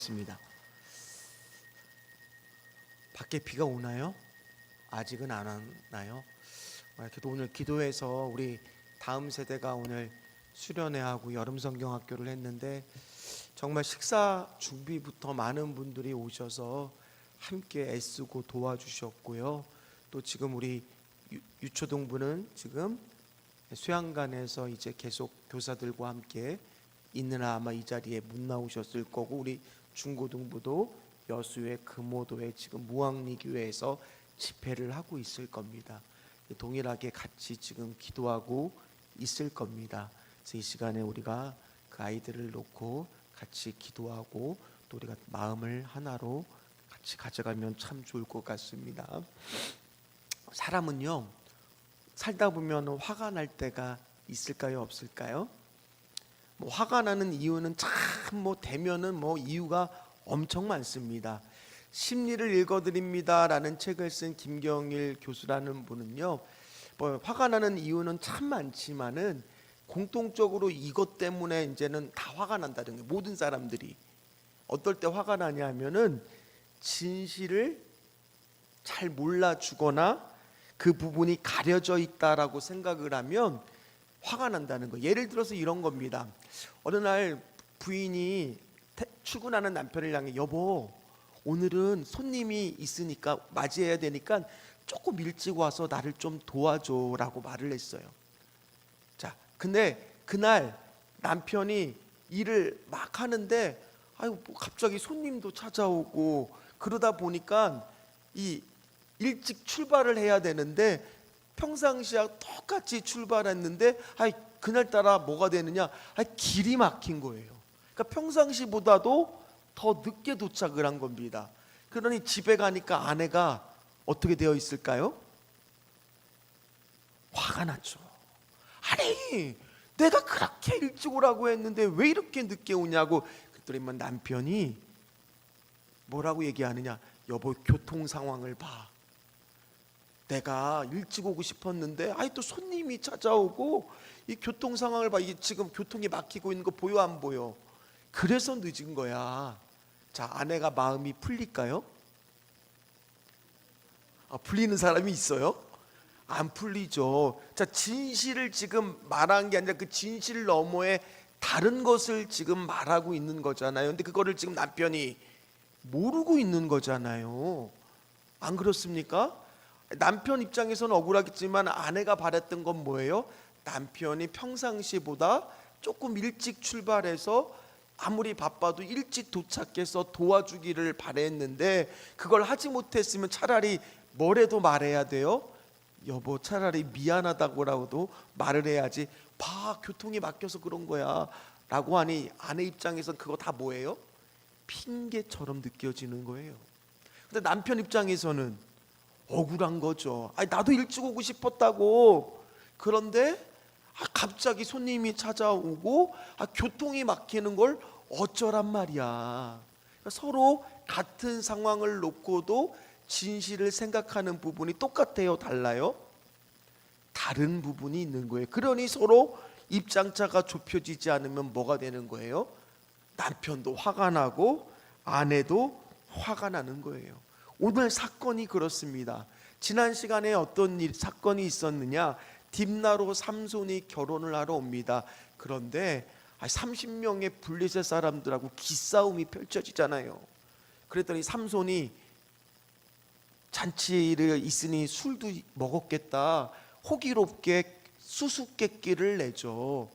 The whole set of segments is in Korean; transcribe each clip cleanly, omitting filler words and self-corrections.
있습니다. 밖에 비가 오나요? 아직은 안 왔나요? 그래도 오늘 기도해서 우리 다음 세대가 오늘 수련회하고 여름 성경학교를 했는데 정말 식사 준비부터 많은 분들이 오셔서 함께 애쓰고 도와주셨고요. 또 지금 우리 유초동부는 지금 수양관에서 이제 계속 교사들과 함께 있느라 아마 이 자리에 못 나오셨을 거고, 우리 중고등부도 여수의 금오도에 지금 무왕리교회에서 집회를 하고 있을 겁니다. 동일하게 같이 지금 기도하고 있을 겁니다. 그래서 이 시간에 우리가 그 아이들을 놓고 같이 기도하고 또 우리가 마음을 하나로 같이 가져가면 참 좋을 것 같습니다. 사람은요, 살다 보면 화가 날 때가 있을까요, 없을까요? 화가 나는 이유는 참 되면은 이유가 엄청 많습니다. 심리를 읽어드립니다라는 책을 쓴 김경일 교수라는 분은요, 화가 나는 이유는 참 많지만은 공통적으로 이것 때문에 이제는 다 화가 난다는 거예요. 모든 사람들이 어떨 때 화가 나냐면은 진실을 잘 몰라주거나 그 부분이 가려져 있다라고 생각을 하면 화가 난다는 거예요. 예를 들어서 이런 겁니다. 어느 날 부인이 출근하는 남편을 향해, 여보, 오늘은 손님이 있으니까 맞이해야 되니까 조금 일찍 와서 나를 좀 도와줘라고 말을 했어요. 자, 근데 그날 남편이 일을 막 하는데 갑자기 손님도 찾아오고 그러다 보니까 이 일찍 출발을 해야 되는데 평상시와 똑같이 출발했는데 그날따라 뭐가 되느냐, 길이 막힌 거예요. 그러니까 평상시보다도 더 늦게 도착을 한 겁니다. 그러니 집에 가니까 아내가 어떻게 되어 있을까요? 화가 났죠. 아니, 내가 그렇게 일찍 오라고 했는데 왜 이렇게 늦게 오냐고. 그랬더니 남편이 뭐라고 얘기하느냐, 여보, 교통 상황을 봐. 내가 일찍 오고 싶었는데 또 손님이 찾아오고 이 교통 상황을 봐. 이게 지금 교통이 막히고 있는 거 보여, 안 보여? 그래서 늦은 거야. 자, 아내가 마음이 풀릴까요? 풀리는 사람이 있어요? 안 풀리죠. 자, 진실을 지금 말한 게 아니라 그 진실 너머에 다른 것을 지금 말하고 있는 거잖아요. 근데 그거를 지금 남편이 모르고 있는 거잖아요. 안 그렇습니까? 남편 입장에서는 억울하겠지만 아내가 바랬던 건 뭐예요? 남편이 평상시보다 조금 일찍 출발해서 아무리 바빠도 일찍 도착해서 도와주기를 바랬는데 그걸 하지 못했으면 차라리 뭐래도 말해야 돼요? 여보, 차라리 미안하다고라도 말을 해야지. 봐, 교통이 막혀서 그런 거야 라고 하니 아내 입장에서는 그거 다 뭐예요? 핑계처럼 느껴지는 거예요. 근데 남편 입장에서는 억울한 거죠. 나도 일찍 오고 싶었다고. 그런데 갑자기 손님이 찾아오고 교통이 막히는 걸 어쩌란 말이야. 그러니까 서로 같은 상황을 놓고도 진실을 생각하는 부분이 똑같아요, 달라요? 다른 부분이 있는 거예요. 그러니 서로 입장차가 좁혀지지 않으면 뭐가 되는 거예요? 남편도 화가 나고 아내도 화가 나는 거예요. 오늘 사건이 그렇습니다. 지난 시간에 어떤 사건이 있었느냐, 딥나로 삼손이 결혼을 하러 옵니다. 그런데 30명의 블레셋 사람들하고 기싸움이 펼쳐지잖아요. 그랬더니 삼손이 잔치를 있으니 술도 먹었겠다, 호기롭게 수수께끼를 내죠.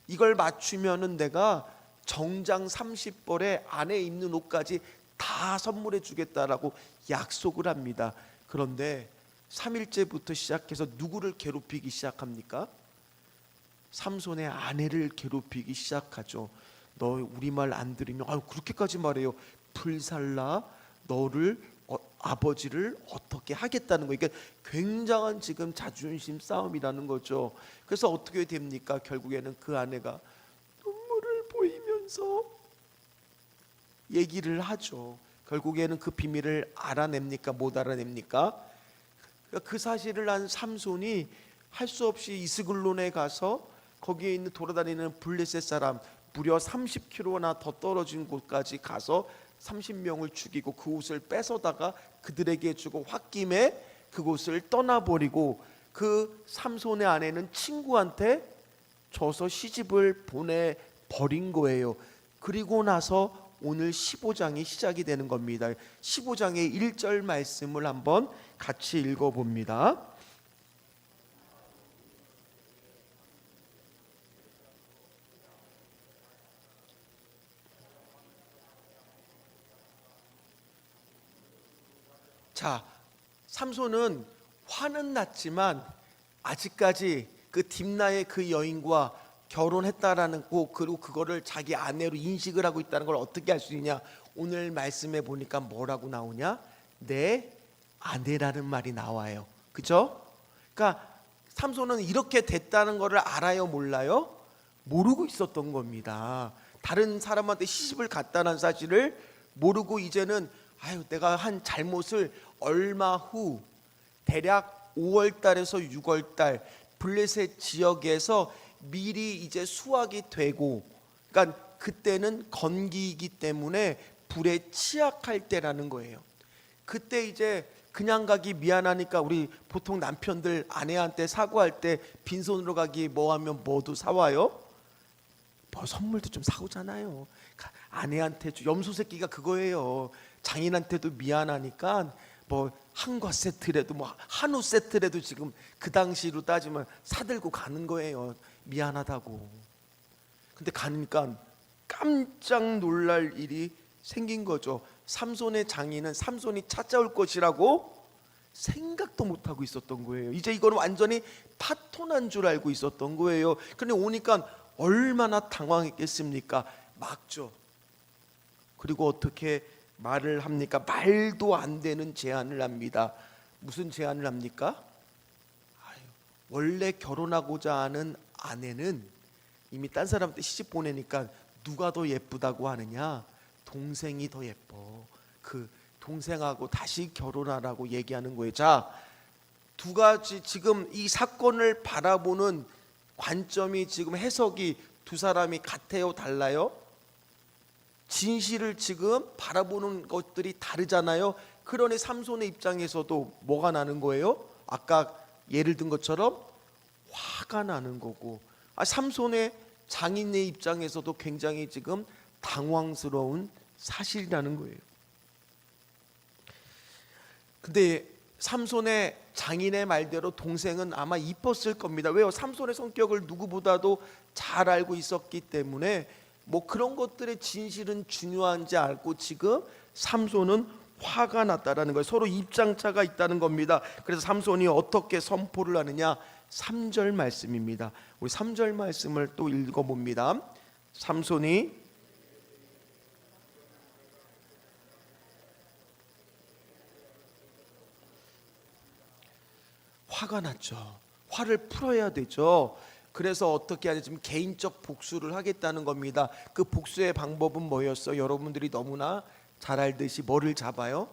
이걸 맞추면은 내가 정장 30벌에 안에 입는 옷까지 다 선물해 주겠다라고 약속을 합니다. 그런데 3일째부터 시작해서 누구를 괴롭히기 시작합니까? 삼손의 아내를 괴롭히기 시작하죠. 너 우리 말 안 들으면 그렇게까지 말해요. 불살라 너를 아버지를 어떻게 하겠다는 거예요. 그러니까 굉장한 지금 자존심 싸움이라는 거죠. 그래서 어떻게 됩니까? 결국에는 그 아내가 눈물을 보이면서 얘기를 하죠. 결국에는 그 비밀을 알아냅니까? 못 알아냅니까? 그 사실을 안 삼손이 할 수 없이 이스글론에 가서 거기에 있는 돌아다니는 블레셋 사람 무려 30km나 더 떨어진 곳까지 가서 30명을 죽이고 그 옷을 뺏어다가 그들에게 주고 홧김에 그곳을 떠나버리고 그 삼손의 아내는 친구한테 져서 시집을 보내버린 거예요. 그리고 나서 오늘 15장이 시작이 되는 겁니다. 15장의 1절 말씀을 한번 같이 읽어봅니다. 자, 삼손은 화는 났지만 아직까지 그 딥나의 그 여인과 결혼했다라는 거, 그리고 그거를 자기 아내로 인식을 하고 있다는 걸 어떻게 알 수 있냐? 오늘 말씀에 보니까 뭐라고 나오냐? 내 아내라는 말이 나와요. 그죠? 그러니까 삼손은 이렇게 됐다는 것을 알아요, 몰라요? 모르고 있었던 겁니다. 다른 사람한테 시집을 갔다는 사실을 모르고 이제는 내가 한 잘못을 얼마 후 대략 5월 달에서 6월 달 블레셋 지역에서 미리 이제 수확이 되고, 그러니까 그때는 건기이기 때문에 불에 취약할 때라는 거예요. 그때 이제 그냥 가기 미안하니까 우리 보통 남편들 아내한테 사과할 때 빈손으로 가기 뭐하면 뭐도 사와요? 뭐 선물도 좀 사오잖아요. 아내한테 염소 새끼가 그거예요. 장인한테도 미안하니까 뭐 한과 세트라도 뭐 한우 세트라도 지금 그 당시로 따지면 사들고 가는 거예요. 미안하다고. 근데 가니까 깜짝 놀랄 일이 생긴 거죠. 삼손의 장인은 삼손이 찾아올 것이라고 생각도 못하고 있었던 거예요. 이제 이거는 완전히 파토난 줄 알고 있었던 거예요. 근데 오니까 얼마나 당황했겠습니까? 막죠. 그리고 어떻게 말을 합니까? 말도 안 되는 제안을 합니다. 무슨 제안을 합니까? 원래 결혼하고자 하는 아내는 이미 딴 사람한테 시집 보내니까 누가 더 예쁘다고 하느냐? 동생이 더 예뻐. 그 동생하고 다시 결혼하라고 얘기하는 거예요. 자, 두 가지 지금 이 사건을 바라보는 관점이 지금 해석이 두 사람이 같아요, 달라요? 진실을 지금 바라보는 것들이 다르잖아요. 그러니 삼손의 입장에서도 뭐가 나는 거예요? 아까 예를 든 것처럼 화가 나는 거고, 삼손의 장인의 입장에서도 굉장히 지금 당황스러운 사실이라는 거예요. 근데 삼손의 장인의 말대로 동생은 아마 이뻤을 겁니다. 왜요? 삼손의 성격을 누구보다도 잘 알고 있었기 때문에 뭐 그런 것들의 진실은 중요한지 알고 지금 삼손은 화가 났다라는 거예요. 서로 입장차가 있다는 겁니다. 그래서 삼손이 어떻게 선포를 하느냐? 3절 말씀입니다. 우리 3절 말씀을 또 읽어봅니다. 삼손이 화가 났죠. 화를 풀어야 되죠. 그래서 어떻게 하냐? 지금 개인적 복수를 하겠다는 겁니다. 그 복수의 방법은 뭐였어요? 여러분들이 너무나 잘 알듯이 뭐를 잡아요?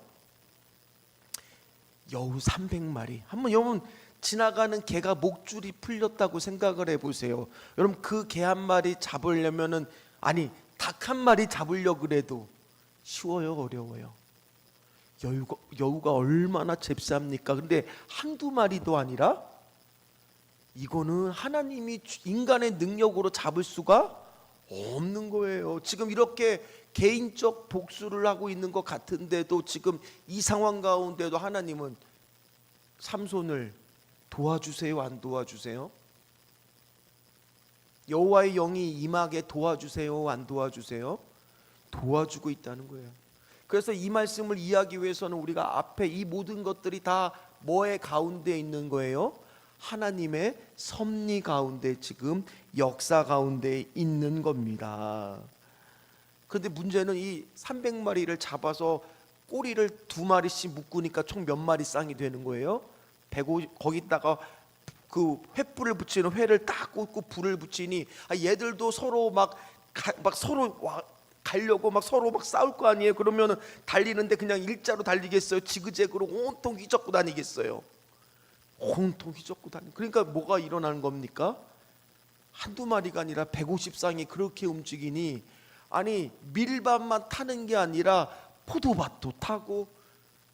여우 300마리. 한번 여러분 지나가는 개가 목줄이 풀렸다고 생각을 해보세요. 여러분 그 개 한 마리 잡으려면은 닭 한 마리 잡으려 그래도 쉬워요, 어려워요? 여우가 얼마나 잽쌉니까? 근데 한두 마리도 아니라 이거는 하나님이 인간의 능력으로 잡을 수가 없는 거예요. 지금 이렇게 개인적 복수를 하고 있는 것 같은데도 지금 이 상황 가운데도 하나님은 삼손을 도와주세요, 안 도와주세요? 여호와의 영이 임하게 도와주세요, 안 도와주세요? 도와주고 있다는 거예요. 그래서 이 말씀을 이해하기 위해서는 우리가 앞에 이 모든 것들이 다 뭐의 가운데 있는 거예요? 하나님의 섭리 가운데, 지금 역사 가운데 있는 겁니다. 그런데 문제는 이 300마리를 잡아서 꼬리를 2마리씩 묶으니까 총 몇 마리 쌍이 되는 거예요? 거기다가 그 횃불을 붙이는 회를 딱 꽂고 불을 붙이니 얘들도 서로 막 서로 가려고 막 서로 막 싸울 거 아니에요. 그러면은 달리는데 그냥 일자로 달리겠어요? 지그재그로 온통 휘젓고 다니겠어요? 온통 휘젓고 다니. 그러니까 뭐가 일어나는 겁니까? 한두 마리가 아니라 150쌍이 그렇게 움직이니 아니 밀밭만 타는 게 아니라 포도밭도 타고,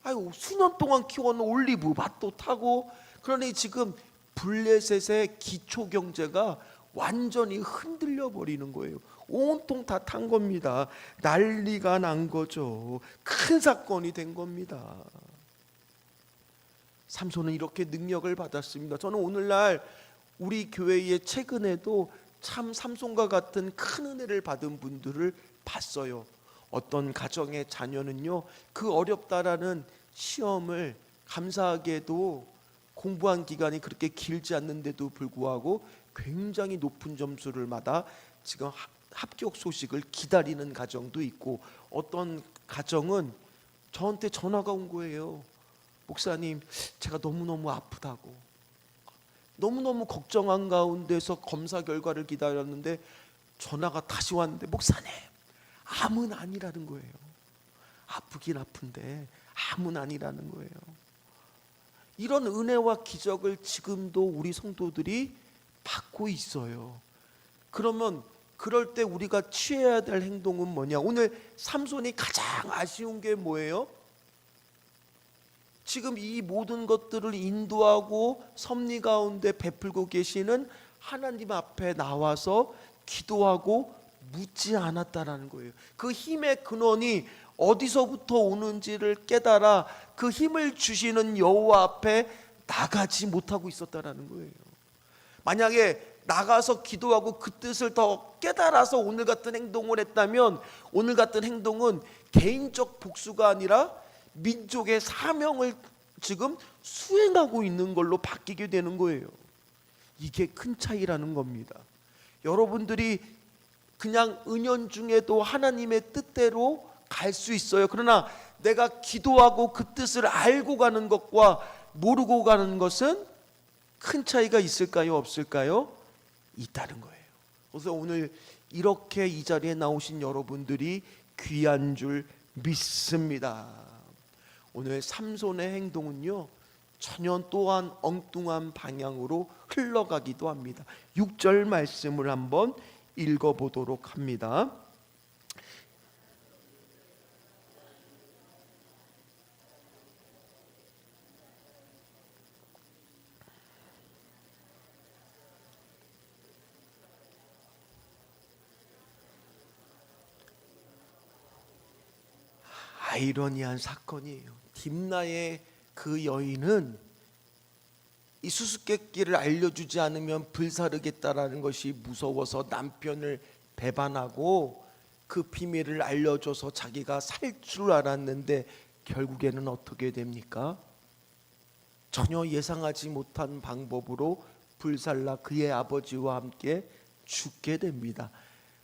아유 수년 동안 키워놓은 올리브 밭도 타고. 그러니 지금 블레셋의 기초 경제가 완전히 흔들려 버리는 거예요. 온통 다 탄 겁니다. 난리가 난 거죠. 큰 사건이 된 겁니다. 삼손은 이렇게 능력을 받았습니다. 저는 오늘날 우리 교회에 최근에도 참 삼손과 같은 큰 은혜를 받은 분들을 봤어요. 어떤 가정의 자녀는요, 그 어렵다라는 시험을 감사하게도 공부한 기간이 그렇게 길지 않는데도 불구하고 굉장히 높은 점수를 받아 지금 합격 소식을 기다리는 가정도 있고, 어떤 가정은 저한테 전화가 온 거예요. 목사님, 제가 너무너무 아프다고, 너무너무 걱정한 가운데서 검사 결과를 기다렸는데 전화가 다시 왔는데 목사님, 암은 아니라는 거예요. 아프긴 아픈데 암은 아니라는 거예요. 이런 은혜와 기적을 지금도 우리 성도들이 받고 있어요. 그러면 그럴 때 우리가 취해야 될 행동은 뭐냐? 오늘 삼손이 가장 아쉬운 게 뭐예요? 지금 이 모든 것들을 인도하고 섭리 가운데 베풀고 계시는 하나님 앞에 나와서 기도하고 묻지 않았다라는 거예요. 그 힘의 근원이 어디서부터 오는지를 깨달아 그 힘을 주시는 여호와 앞에 나가지 못하고 있었다라는 거예요. 만약에 나가서 기도하고 그 뜻을 더 깨달아서 오늘 같은 행동을 했다면, 오늘 같은 행동은 개인적 복수가 아니라 민족의 사명을 지금 수행하고 있는 걸로 바뀌게 되는 거예요. 이게 큰 차이라는 겁니다. 여러분들이 그냥 은연중에도 하나님의 뜻대로 갈 수 있어요. 그러나 내가 기도하고 그 뜻을 알고 가는 것과 모르고 가는 것은 큰 차이가 있을까요? 없을까요? 있다는 거예요. 그래서 오늘 이렇게 이 자리에 나오신 여러분들이 귀한 줄 믿습니다. 오늘 삼손의 행동은요, 전혀 또한 엉뚱한 방향으로 흘러가기도 합니다. 6절 말씀을 한번 읽어보도록 합니다. 아이러니한 사건이에요. 딥나의 그 여인은 이 수수께끼를 알려주지 않으면 불사르겠다라는 것이 무서워서 남편을 배반하고 그 비밀을 알려줘서 자기가 살 줄 알았는데 결국에는 어떻게 됩니까? 전혀 예상하지 못한 방법으로 불살라 그의 아버지와 함께 죽게 됩니다.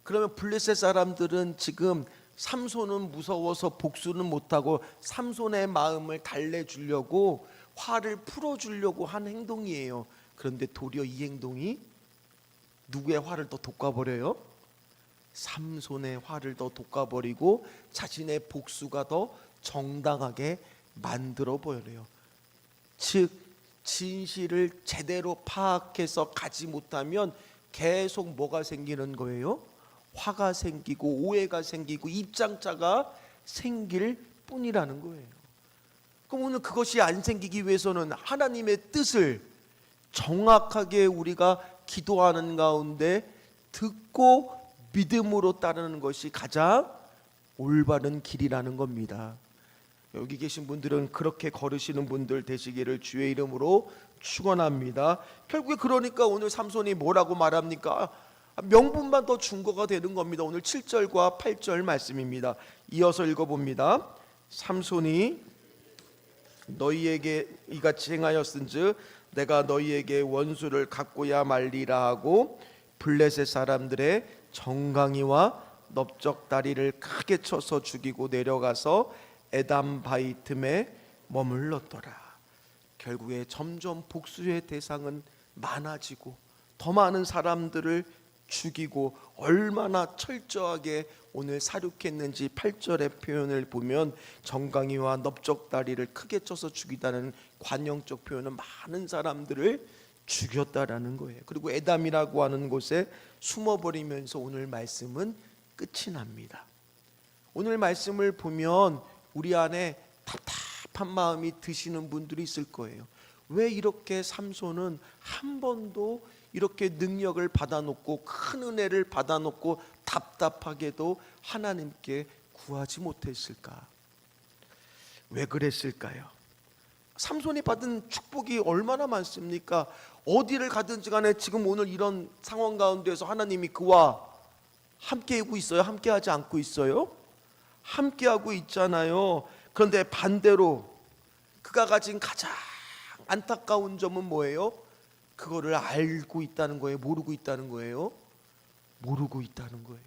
그러면 블레셋 사람들은 지금 삼손은 무서워서 복수는 못하고 삼손의 마음을 달래주려고 화를 풀어주려고 한 행동이에요. 그런데 도리어 이 행동이 누구의 화를 더 돋궈버려요? 삼손의 화를 더 돋궈버리고 자신의 복수가 더 정당하게 만들어버려요. 즉 진실을 제대로 파악해서 가지 못하면 계속 뭐가 생기는 거예요? 화가 생기고 오해가 생기고 입장차가 생길 뿐이라는 거예요. 그럼 오늘 그것이 안 생기기 위해서는 하나님의 뜻을 정확하게 우리가 기도하는 가운데 듣고 믿음으로 따르는 것이 가장 올바른 길이라는 겁니다. 여기 계신 분들은 그렇게 걸으시는 분들 되시기를 주의 이름으로 축원합니다. 결국에 그러니까 오늘 삼손이 뭐라고 말합니까? 명분만 더 증거가 되는 겁니다. 오늘 7절과 8절 말씀입니다. 이어서 읽어봅니다. 삼손이 너희에게 이같이 행하였은즉 내가 너희에게 원수를 갚고야 말리라 하고 블레셋 사람들의 정강이와 넓적다리를 크게 쳐서 죽이고 내려가서 에담 바위 틈에 머물렀더라. 결국에 점점 복수의 대상은 많아지고 더 많은 사람들을 죽이고 얼마나 철저하게 오늘 사륙했는지 8절의 표현을 보면 정강이와 넓적다리를 크게 쳐서 죽이다는 관용적 표현은 많은 사람들을 죽였다라는 거예요. 그리고 에담이라고 하는 곳에 숨어버리면서 오늘 말씀은 끝이 납니다. 오늘 말씀을 보면 우리 안에 답답한 마음이 드시는 분들이 있을 거예요. 왜 이렇게 삼손은 한 번도 이렇게 능력을 받아놓고 큰 은혜를 받아놓고 답답하게도 하나님께 구하지 못했을까? 왜 그랬을까요? 삼손이 받은 축복이 얼마나 많습니까? 어디를 가든지 간에 지금 오늘 이런 상황 가운데서 하나님이 그와 함께하고 있어요? 함께하지 않고 있어요? 함께하고 있잖아요. 그런데 반대로 그가 가진 가장 안타까운 점은 뭐예요? 그거를 알고 있다는 거예요? 모르고 있다는 거예요? 모르고 있다는 거예요.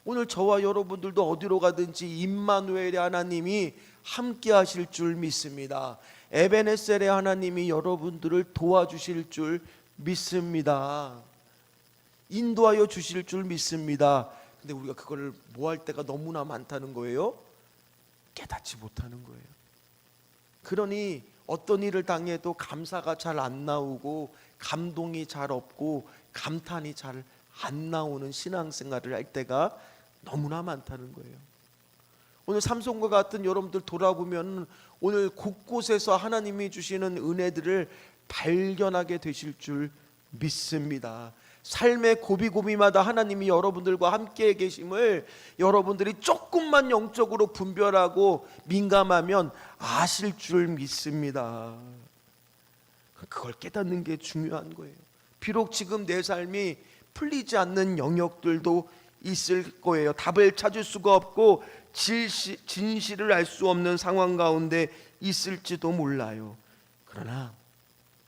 오늘 저와 여러분들도 어디로 가든지 임마누엘의 하나님이 함께 하실 줄 믿습니다. 에베네셀의 하나님이 여러분들을 도와주실 줄 믿습니다. 인도하여 주실 줄 믿습니다. 근데 우리가 그걸 뭐 할 때가 너무나 많다는 거예요? 깨닫지 못하는 거예요. 그러니 어떤 일을 당해도 감사가 잘 안 나오고 감동이 잘 없고 감탄이 잘 안 나오는 신앙생활을 할 때가 너무나 많다는 거예요. 오늘 삼손과 같은 여러분들 돌아보면 오늘 곳곳에서 하나님이 주시는 은혜들을 발견하게 되실 줄 믿습니다. 삶의 고비고비마다 하나님이 여러분들과 함께 계심을 여러분들이 조금만 영적으로 분별하고 민감하면 아실 줄 믿습니다. 그걸 깨닫는 게 중요한 거예요. 비록 지금 내 삶이 풀리지 않는 영역들도 있을 거예요. 답을 찾을 수가 없고 진실을 알 수 없는 상황 가운데 있을지도 몰라요. 그러나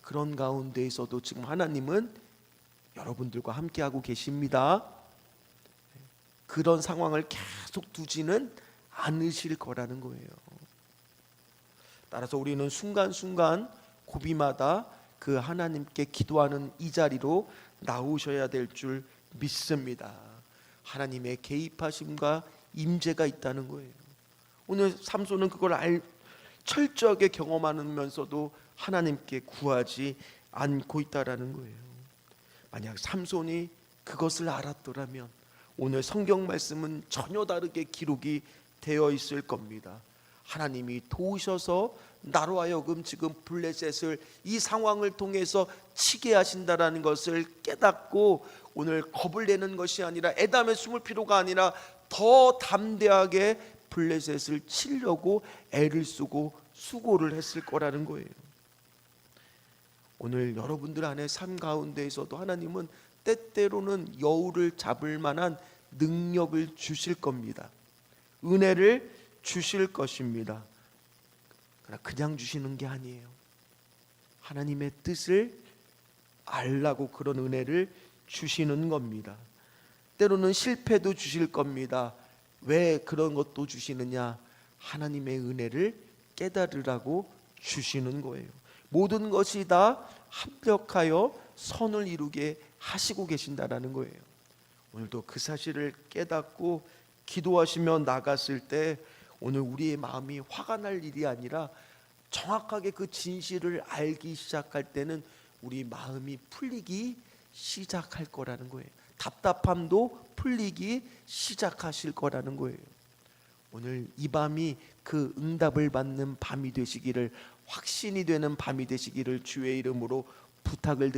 그런 가운데에서도 지금 하나님은 여러분들과 함께하고 계십니다. 그런 상황을 계속 두지는 않으실 거라는 거예요. 따라서 우리는 순간순간 고비마다 그 하나님께 기도하는 이 자리로 나오셔야 될 줄 믿습니다. 하나님의 개입하심과 임재가 있다는 거예요. 오늘 삼손은 그걸 철저하게 경험하면서도 하나님께 구하지 않고 있다라는 거예요. 만약 삼손이 그것을 알았더라면 오늘 성경 말씀은 전혀 다르게 기록이 되어 있을 겁니다. 하나님이 도우셔서 나로 하여금 지금 블레셋을 이 상황을 통해서 치게 하신다라는 것을 깨닫고 오늘 겁을 내는 것이 아니라 애담에 숨을 필요가 아니라 더 담대하게 블레셋을 치려고 애를 쓰고 수고를 했을 거라는 거예요. 오늘 여러분들 안에 삶 가운데에서도 하나님은 때때로는 여우를 잡을 만한 능력을 주실 겁니다. 은혜를 주실 것입니다. 그러나 그냥 주시는 게 아니에요. 하나님의 뜻을 알라고 그런 은혜를 주시는 겁니다. 때로는 실패도 주실 겁니다. 왜 그런 것도 주시느냐? 하나님의 은혜를 깨달으라고 주시는 거예요. 모든 것이 다 합력하여 선을 이루게 하시고 계신다라는 거예요. 오늘도 그 사실을 깨닫고 기도하시며 나갔을 때 오늘 우리의 마음이 화가 날 일이 아니라 정확하게 그 진실을 알기 시작할 때는 우리 마음이 풀리기 시작할 거라는 거예요. 답답함도 풀리기 시작하실 거라는 거예요. 오늘 이 밤이 그 응답을 받는 밤이 되시기를, 확신이 되는 밤이 되시기를 주의 이름으로 부탁을 드립니다.